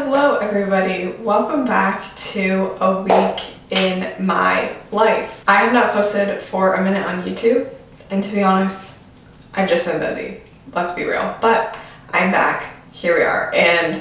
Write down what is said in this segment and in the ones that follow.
Hello everybody, welcome back to a week in my life. I have not posted for a minute on YouTube, and to be honest, I've just been busy. Let's be real. But I'm back, here we are, and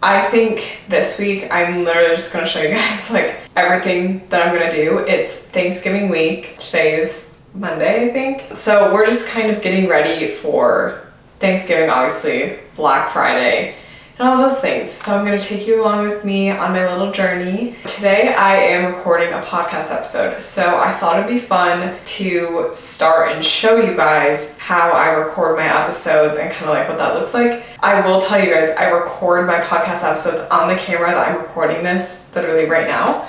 I think this week I'm literally just gonna show you guys like everything that I'm gonna do. It's Thanksgiving week, today's Monday I think. So we're just kind of getting ready for Thanksgiving, obviously, Black Friday, and all those things. So I'm gonna take you along with me on my little journey. Today I am recording a podcast episode, so I thought it'd be fun to start and show you guys how I record my episodes and kind of like what that looks like. I will tell you guys, I record my podcast episodes on the camera that I'm recording this literally right now.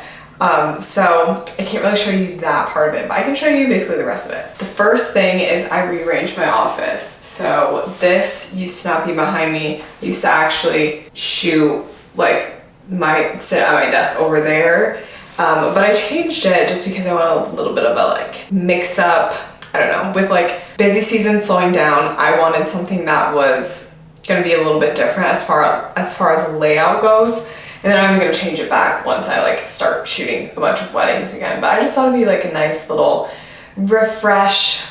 So I can't really show you that part of it, but I can show you basically the rest of it. The first thing is I rearranged my office. So this used to not be behind me. I used to actually shoot, sit at my desk over there. But I changed it just because I want a little bit of a mix up, I don't know, with busy season slowing down. I wanted something that was gonna be a little bit different as far as layout goes. And then I'm gonna change it back once I start shooting a bunch of weddings again. But I just thought it'd be a nice little refresh,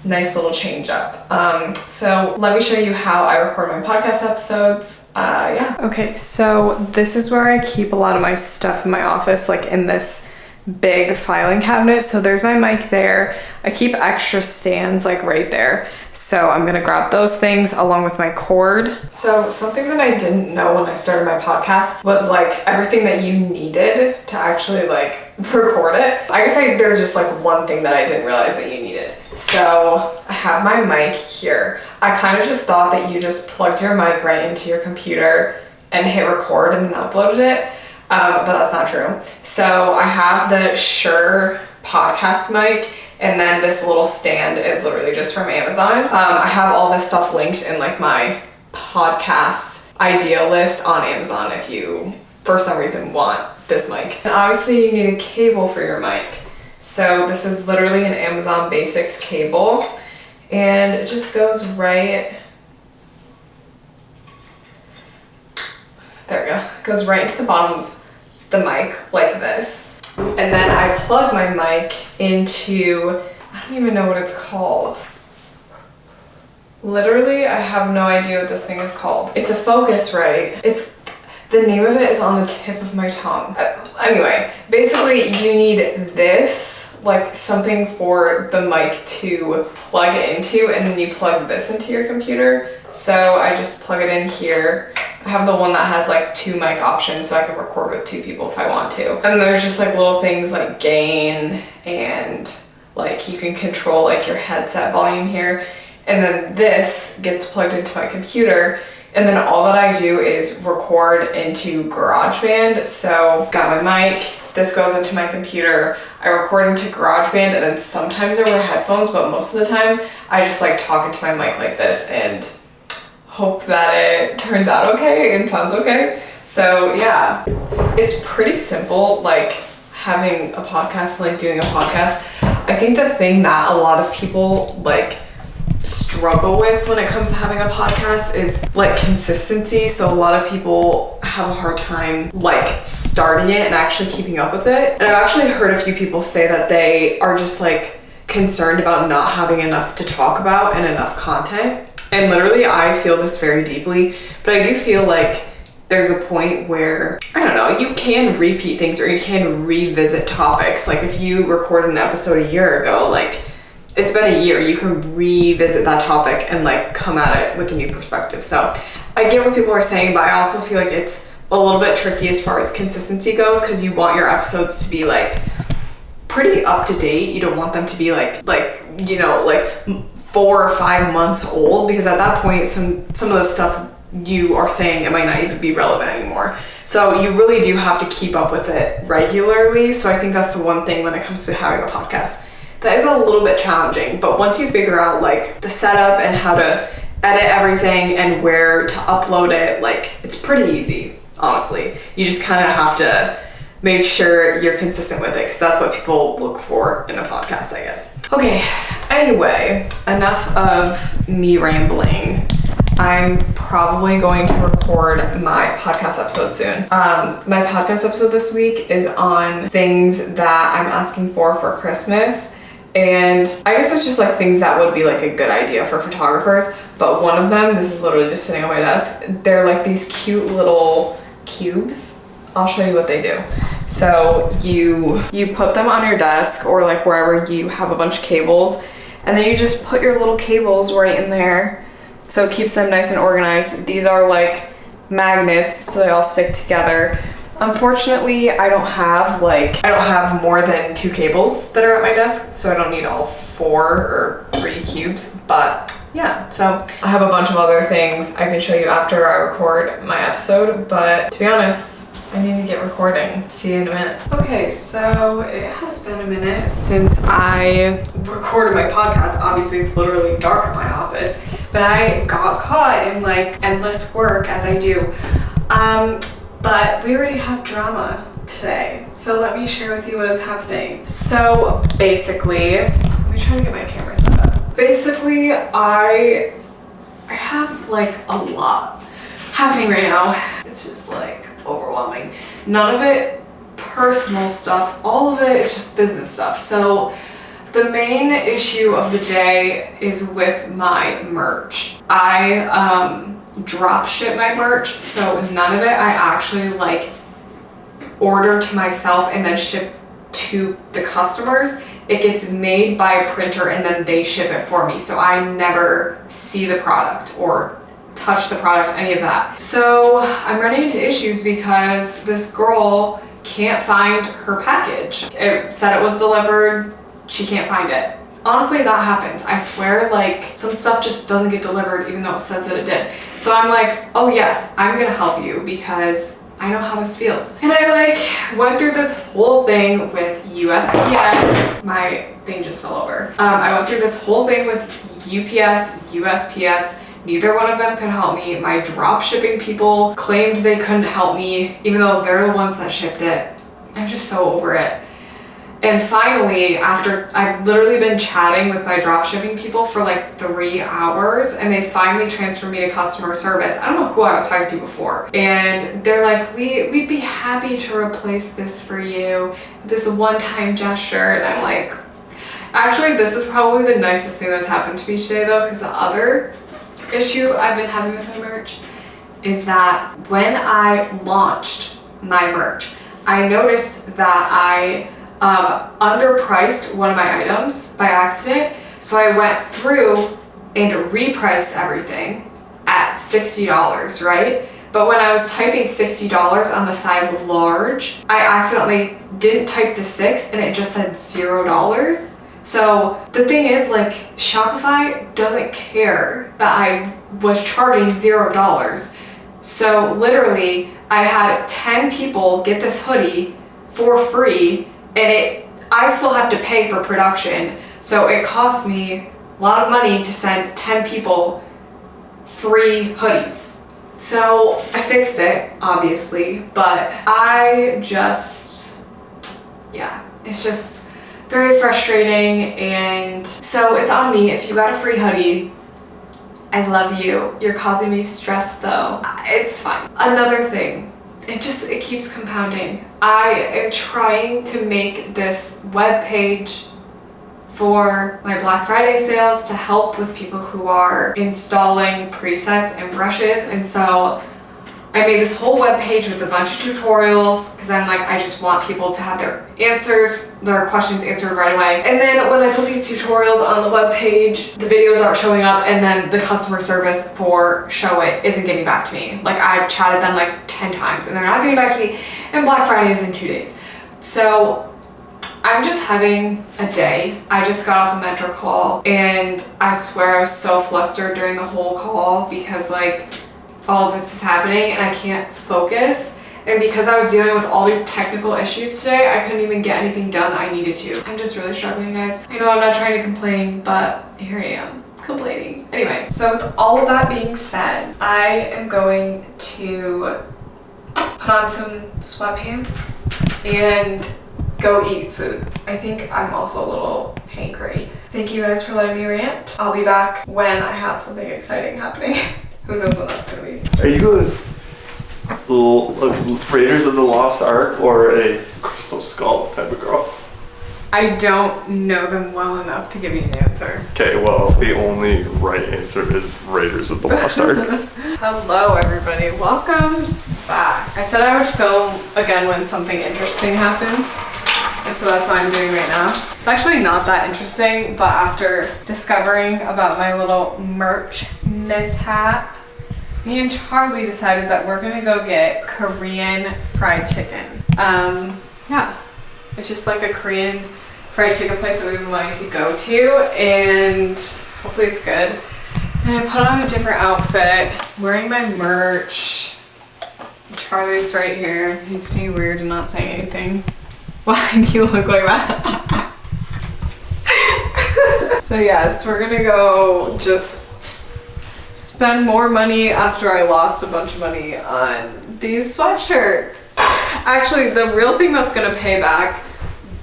nice little change up. So let me show you how I record my podcast episodes. Yeah. Okay, so this is where I keep a lot of my stuff in my office, in this big filing cabinet. So there's my mic there. I keep extra stands right there. So I'm gonna grab those things along with my cord. So something that I didn't know when I started my podcast was everything that you needed to actually record it. I guess there's just one thing that I didn't realize that you needed. So I have my mic here. I kind of just thought that you just plugged your mic right into your computer and hit record and then uploaded it. But that's not true. So I have the Shure podcast mic, and then this little stand is literally just from Amazon. I have all this stuff linked in my podcast idea list on Amazon if you, for some reason, want this mic. And obviously you need a cable for your mic. So this is literally an Amazon Basics cable, and it just goes right, there we go. It goes right into the bottom of the mic like this. And then I plug my mic into, I don't even know what it's called. Literally, I have no idea what this thing is called. It's a Focusrite. The name of it is on the tip of my tongue. Anyway, basically you need this, something for the mic to plug it into, and then you plug this into your computer. So I just plug it in here. I have the one that has 2 mic options, so I can record with 2 people if I want to. And there's just little things like gain, and you can control your headset volume here. And then this gets plugged into my computer, and then all that I do is record into GarageBand. So got my mic, this goes into my computer, I record into GarageBand, and then sometimes I wear headphones, but most of the time I just talk into my mic like this and hope that it turns out okay and sounds okay. So yeah, it's pretty simple, having a podcast, doing a podcast. I think the thing that a lot of people struggle with when it comes to having a podcast is consistency. So a lot of people have a hard time starting it and actually keeping up with it. And I've actually heard a few people say that they are just concerned about not having enough to talk about and enough content. And literally I feel this very deeply, but I do feel there's a point where, I don't know, you can repeat things or you can revisit topics. If you recorded an episode a year ago, it's been a year, you can revisit that topic and come at it with a new perspective. So I get what people are saying, but I also feel it's a little bit tricky as far as consistency goes, because you want your episodes to be pretty up to date. You don't want them to be 4 or 5 months old, because at that point some of the stuff you are saying, it might not even be relevant anymore. So you really do have to keep up with it regularly. So I think that's the one thing when it comes to having a podcast that is a little bit challenging. But once you figure out the setup and how to edit everything and where to upload it, it's pretty easy, honestly. You just kind of have to make sure you're consistent with it, because that's what people look for in a podcast, I guess. Okay, anyway, enough of me rambling. I'm probably going to record my podcast episode soon. My podcast episode this week is on things that I'm asking for Christmas. And I guess it's just like things that would be like a good idea for photographers. But one of them, this is literally just sitting on my desk, they're like these cute little cubes. I'll show you what they do. So you put them on your desk or like wherever you have a bunch of cables, and then you just put your little cables right in there. So it keeps them nice and organized. These are like magnets, so they all stick together. Unfortunately, I don't have more than 2 cables that are at my desk, so I don't need all 4 or 3 cubes, but yeah. So I have a bunch of other things I can show you after I record my episode, but to be honest, I need to get recording. See you in a minute. Okay, so it has been a minute since I recorded my podcast. Obviously, it's literally dark in my office, but I got caught in like endless work as I do. But we already have drama today, so let me share with you what is happening. So basically, let me try to get my camera set up. Basically, I have like a lot happening right now. It's just like overwhelming. None of it personal stuff, all of it is just business stuff. So the main issue of the day is with my merch. I drop ship my merch, so none of it I actually like order to myself and then ship to the customers. It gets made by a printer and then they ship it for me, so I never see the product or touch the product, any of that. So I'm running into issues because this girl can't find her package. It said it was delivered, she can't find it. Honestly, that happens. I swear, like, some stuff just doesn't get delivered even though it says that it did. So I'm like, oh yes, I'm gonna help you because I know how this feels. And I like went through this whole thing with USPS. My thing just fell over. I went through this whole thing with UPS, USPS. Neither one of them could help me. My drop shipping people claimed they couldn't help me, even though they're the ones that shipped it. I'm just so over it. And finally, after I've literally been chatting with my dropshipping people for like 3 hours, and they finally transferred me to customer service. I don't know who I was talking to before. And they're like, we'd be happy to replace this for you, this one-time gesture. And I'm like, actually, this is probably the nicest thing that's happened to me today though, because the other issue I've been having with my merch is that when I launched my merch, I noticed that I underpriced one of my items by accident. So I went through and repriced everything at $60, right? But when I was typing $60 on the size large, I accidentally didn't type the 6 and it just said $0. So the thing is, like, Shopify doesn't care that I was charging $0. So literally, I had 10 people get this hoodie for free, and I still have to pay for production. So it cost me a lot of money to send 10 people free hoodies. So I fixed it, obviously, but it's just very frustrating. And so it's on me. If you got a free hoodie, I love you. You're causing me stress though. It's fine. Another thing, it keeps compounding. I am trying to make this web page for my Black Friday sales to help with people who are installing presets and brushes. And so I made this whole web page with a bunch of tutorials because I'm like, I just want people to have their questions answered right away. And then when I put these tutorials on the web page, the videos aren't showing up, and then the customer service for Show It isn't getting back to me. Like, I've chatted them like 10 times and they're not getting back to me, and Black Friday is in 2 days. So I'm just having a day. I just got off a mentor call and I swear I was so flustered during the whole call because like all of this is happening and I can't focus. And because I was dealing with all these technical issues today, I couldn't even get anything done that I needed to. I'm just really struggling, guys. I know I'm not trying to complain, but here I am complaining. Anyway, so with all of that being said, I am going to put on some sweatpants and go eat food. I think I'm also a little hangry. Thank you guys for letting me rant. I'll be back when I have something exciting happening. Who knows what that's gonna be. Are you a Raiders of the Lost Ark or a Crystal Skull type of girl? I don't know them well enough to give you an answer. Okay, well, the only right answer is Raiders of the Lost Ark. Hello everybody, welcome back. I said I would film again when something interesting happened, and so that's what I'm doing right now. It's actually not that interesting, but after discovering about my little merch mishap, me and Charlie decided that we're gonna go get Korean fried chicken. Yeah, it's just like a Korean fried chicken place that we've been wanting to go to, and hopefully it's good. And I put on a different outfit, wearing my merch. Charlie's right here. He's being weird and not saying anything. Why do you look like that? So yes, we're gonna go just spend more money after I lost a bunch of money on these sweatshirts. Actually, the real thing that's gonna pay back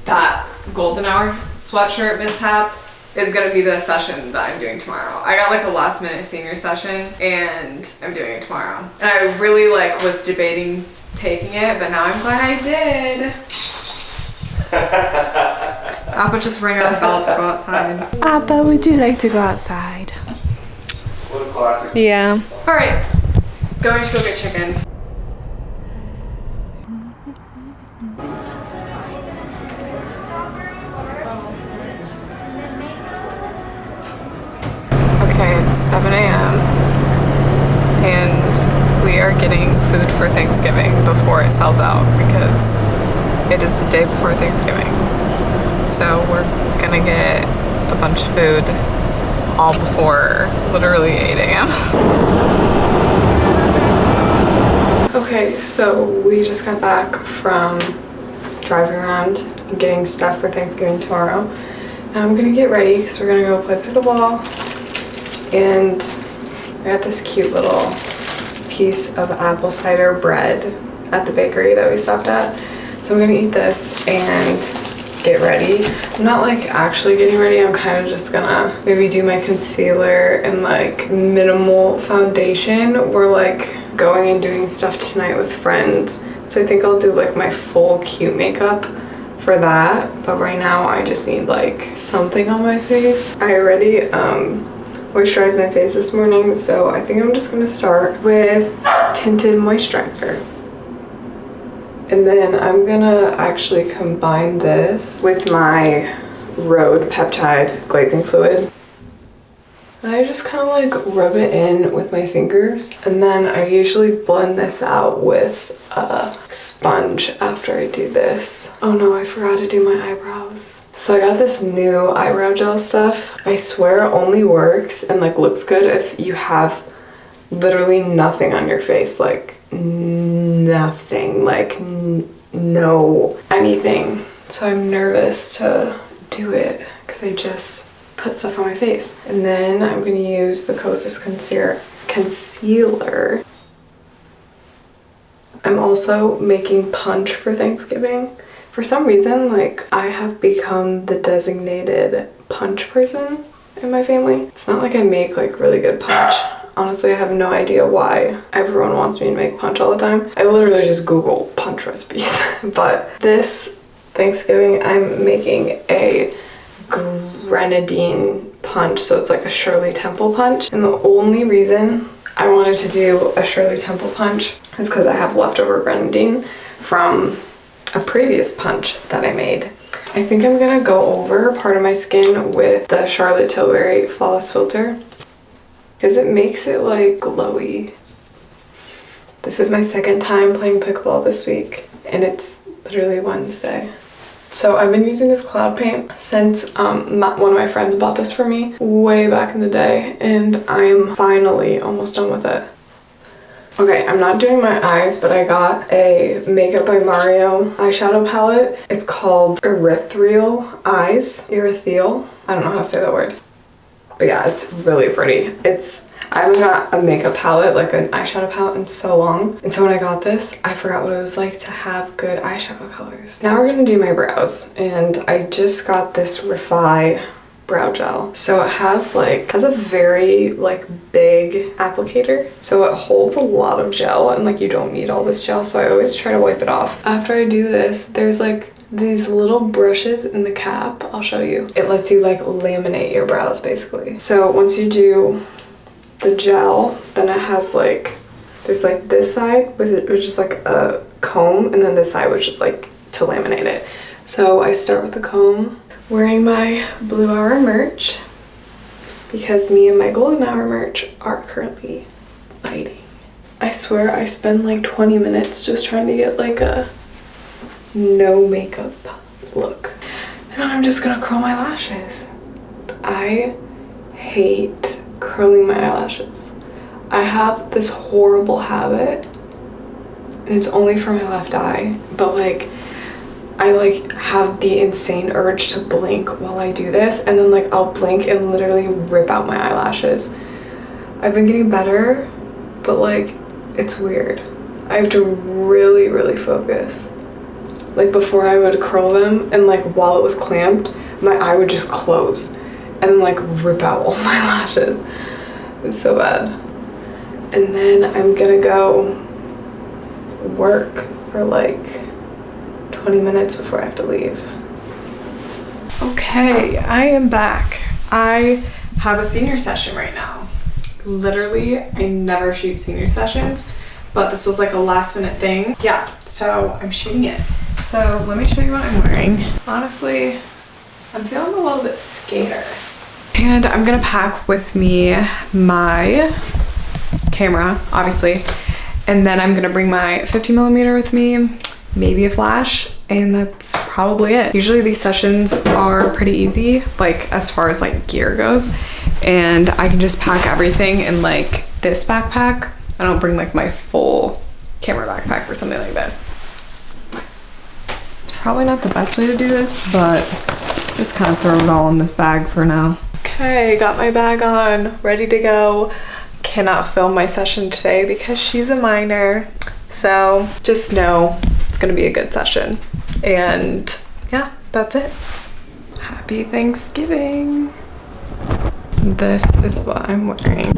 that golden hour sweatshirt mishap is gonna be the session that I'm doing tomorrow. I got like a last minute senior session and I'm doing it tomorrow. And I really was debating taking it, but now I'm glad I did. Appa just rang our bell to go outside. Appa, would you like to go outside? What a classic. Yeah. All right, going to go get chicken. Okay, it's 7 a.m. and we are getting food for Thanksgiving before it sells out because it is the day before Thanksgiving. So we're gonna get a bunch of food all before literally 8 a.m. Okay, so we just got back from driving around and getting stuff for Thanksgiving tomorrow. Now I'm gonna get ready because we're gonna go play pickleball. And I got this cute little piece of apple cider bread at the bakery that we stopped at. So I'm gonna eat this and get ready. I'm not actually getting ready, I'm kind of just gonna maybe do my concealer and minimal foundation. We're going and doing stuff tonight with friends. So I think I'll do my full cute makeup for that. But right now I just need something on my face. I already moisturized my face this morning, so I think I'm just gonna start with tinted moisturizer. And then I'm gonna actually combine this with my Rhode Peptide glazing fluid. And I just kind of rub it in with my fingers. And then I usually blend this out with a sponge after I do this. Oh no, I forgot to do my eyebrows. So I got this new eyebrow gel stuff. I swear it only works and looks good if you have literally nothing on your face. Nothing, no anything. So I'm nervous to do it because I just put stuff on my face. And then I'm gonna use the Kosas concealer. I'm also making punch for Thanksgiving. For some reason, I have become the designated punch person in my family. It's not I make really good punch. Honestly, I have no idea why everyone wants me to make punch all the time. I literally just Google punch recipes. But this Thanksgiving, I'm making a grenadine punch. So it's a Shirley Temple punch. And the only reason I wanted to do a Shirley Temple punch is because I have leftover grenadine from a previous punch that I made. I think I'm gonna go over part of my skin with the Charlotte Tilbury Flawless Filter because it makes it glowy. This is my second time playing pickleball this week and it's literally Wednesday. So I've been using this cloud paint since one of my friends bought this for me way back in the day, and I'm finally almost done with it. Okay, I'm not doing my eyes, but I got a Makeup by Mario eyeshadow palette. It's called Erythreal Eyes. Erythreal? I don't know how to say that word. But yeah, it's really pretty. I haven't got a makeup palette, an eyeshadow palette, in so long. And so when I got this, I forgot what it was like to have good eyeshadow colors. Now we're gonna do my brows. And I just got this Refi brow gel. So it has a very like big applicator. So it holds a lot of gel and like you don't need all this gel. So I always try to wipe it off. After I do this, there's like these little brushes in the cap. I'll show you. It lets you like laminate your brows basically. So once you do the gel, then it has like, there's like this side with it, which is like a comb, and then this side which is like to laminate it. So I start with the comb, wearing my Blue Hour merch because me and my Golden Hour merch are currently fighting. I swear I spend like 20 minutes just trying to get like a no makeup look. And I'm just gonna curl my lashes. I hate curling my eyelashes. I have this horrible habit, and it's only for my left eye, but like I like have the insane urge to blink while I do this, and then like I'll blink and literally rip out my eyelashes. I've been getting better, but like it's weird. I have to really focus. Like before I would curl them, and like while it was clamped, my eye would just close and like rip out all my lashes. It was so bad. And then I'm gonna go work for like 20 minutes before I have to leave. Okay, I am back. I have a senior session right now. Literally, I never shoot senior sessions, but this was like a last minute thing. Yeah, so I'm shooting it. So let me show you what I'm wearing. Honestly, I'm feeling a little bit skater. And I'm gonna pack with me my camera, obviously, and then I'm gonna bring my 50mm with me, maybe a flash, and that's probably it. Usually these sessions are pretty easy, like as far as like gear goes, and I can just pack everything in like this backpack. I don't bring like my full camera backpack for something like this. It's probably not the best way to do this, but just kind of throw it all in this bag for now. Okay, got my bag on, ready to go. Cannot film my session today because she's a minor, so just know it's gonna be a good session. And yeah, that's it. Happy Thanksgiving. This is what I'm wearing.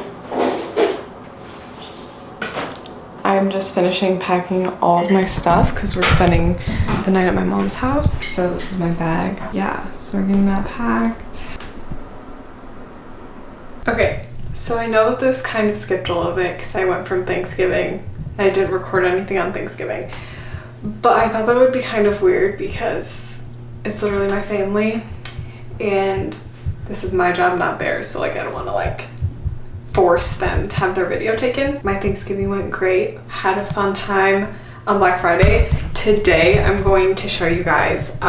I'm just finishing packing all of my stuff because we're spending the night at my mom's house. So this is my bag. Yeah, so we're getting that packed. Okay, so I know that this kind of skipped a little bit because I went from Thanksgiving and I didn't record anything on Thanksgiving. But I thought that would be kind of weird because it's literally my family and this is my job, not theirs. So like I don't want to like force them to have their video taken. My Thanksgiving went great. Had a fun time on Black Friday. Today I'm going to show you guys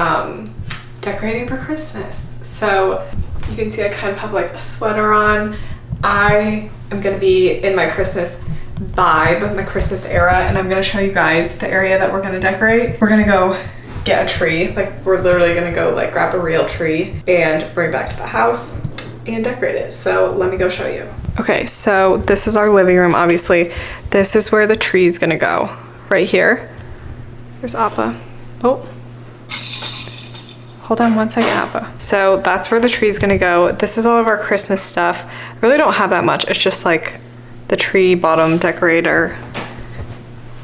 decorating for Christmas. So you can see I kind of have like a sweater on. I am gonna be in my Christmas vibe, my Christmas era, and I'm gonna show you guys the area that we're gonna decorate. We're gonna go get a tree. Like we're literally gonna go like grab a real tree and bring it back to the house and decorate it. So let me go show you. Okay, so this is our living room, obviously. This is where the tree is gonna go, right here. There's Appa. Oh. Hold on one second, Appa. So that's where the tree is gonna go. This is all of our Christmas stuff. I really don't have that much. It's just like the tree bottom decorator.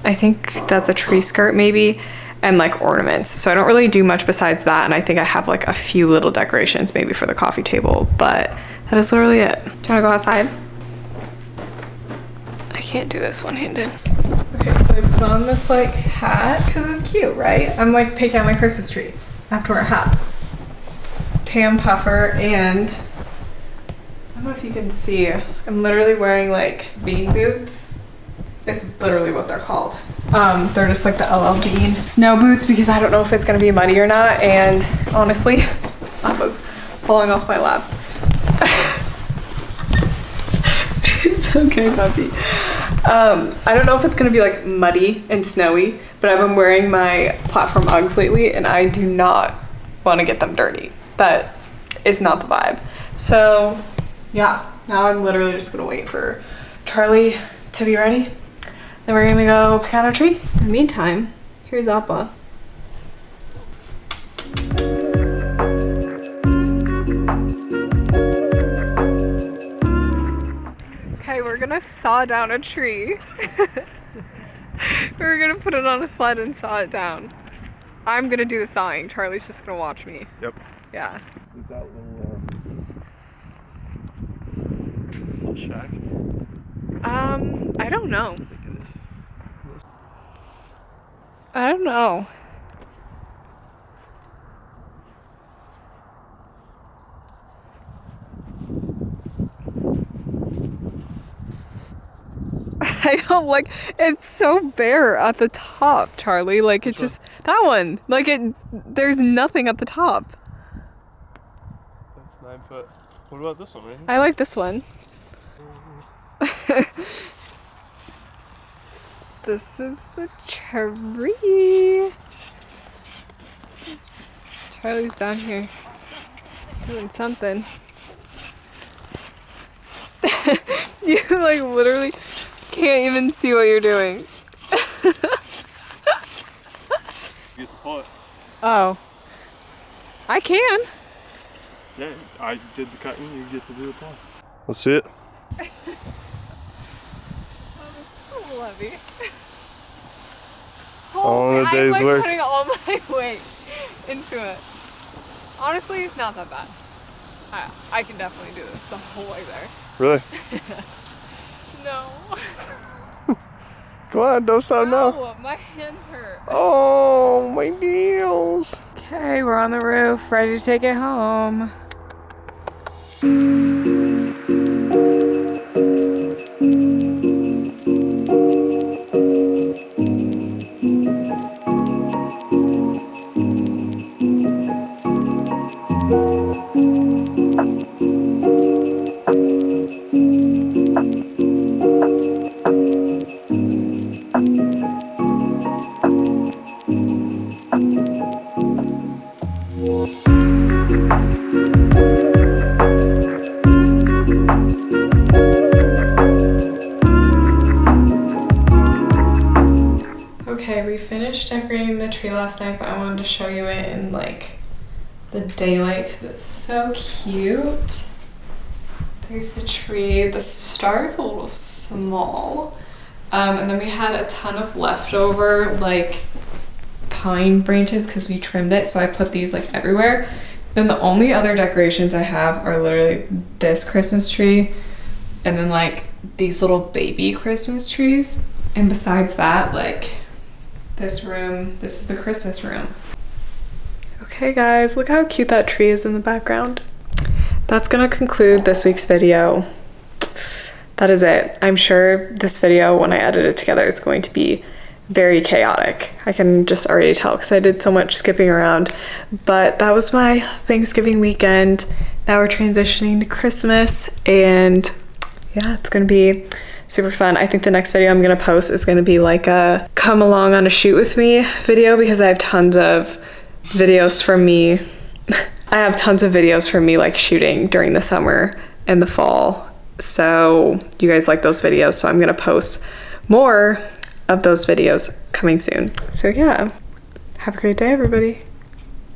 I think that's a tree skirt maybe, and like ornaments. So I don't really do much besides that. And I think I have like a few little decorations maybe for the coffee table, but that is literally it. Do you wanna go outside? I can't do this one-handed. Okay, so I put on this like hat because it's cute, right? I'm like picking out my Christmas tree. I have to wear a hat. Tam puffer, and I don't know if you can see, I'm literally wearing like bean boots. It's literally what they're called. They're just like the LL Bean snow boots because I don't know if it's gonna be muddy or not, and honestly, that was falling off my lap. It's okay, puppy. I don't know if it's gonna be like muddy and snowy, but I've been wearing my platform Uggs lately and I do not want to get them dirty. That is not the vibe. So yeah, now I'm literally just gonna wait for Charlie to be ready. Then we're gonna go pick out our tree. In the meantime, here's Appa. we're gonna saw down a tree. We're gonna put it on a sled and saw it down. I'm gonna do the sawing. Charlie's just gonna watch me. Yep. Yeah. Is that little shack? I don't know. I think it is. I don't know. I don't like, it's so bare at the top, Charlie. Like it just, that one, like there's nothing at the top. That's 9 foot. What about this one right here? I like this one. This is the tree. Charlie's down here doing something. You like literally can't even see what you're doing. You get to pull it. Oh. I can. Yeah, I did the cutting, you get to do the pull. Let's see it. So heavy. All in a I'm day's like work. putting all my weight into it. Honestly, not that bad. I can definitely do this the whole way there. Really? No. Come on, don't stop now. No, my hands hurt. Oh, my nails. Okay, we're on the roof, ready to take it home. Okay, we finished decorating the tree last night, but I wanted to show you it in like the daylight because it's so cute. There's the tree. The star's a little small. And then we had a ton of leftover like pine branches because we trimmed it, so I put these like everywhere. Then the only other decorations I have are literally this Christmas tree and then like these little baby Christmas trees. And besides that, like this room, this is the Christmas room. Okay guys, look how cute that tree is in the background. That's gonna conclude this week's video. That is it. I'm sure this video, when I edit it together, is going to be very chaotic. I can just already tell because I did so much skipping around. But that was my Thanksgiving weekend. Now we're transitioning to Christmas, and yeah, it's gonna be super fun. I think the next video I'm gonna post is gonna be like a come along on a shoot with me video because I have tons of videos from me. I have tons of videos from me like shooting during the summer and the fall. So you guys like those videos, so I'm gonna post more of those videos coming soon. So yeah, have a great day everybody.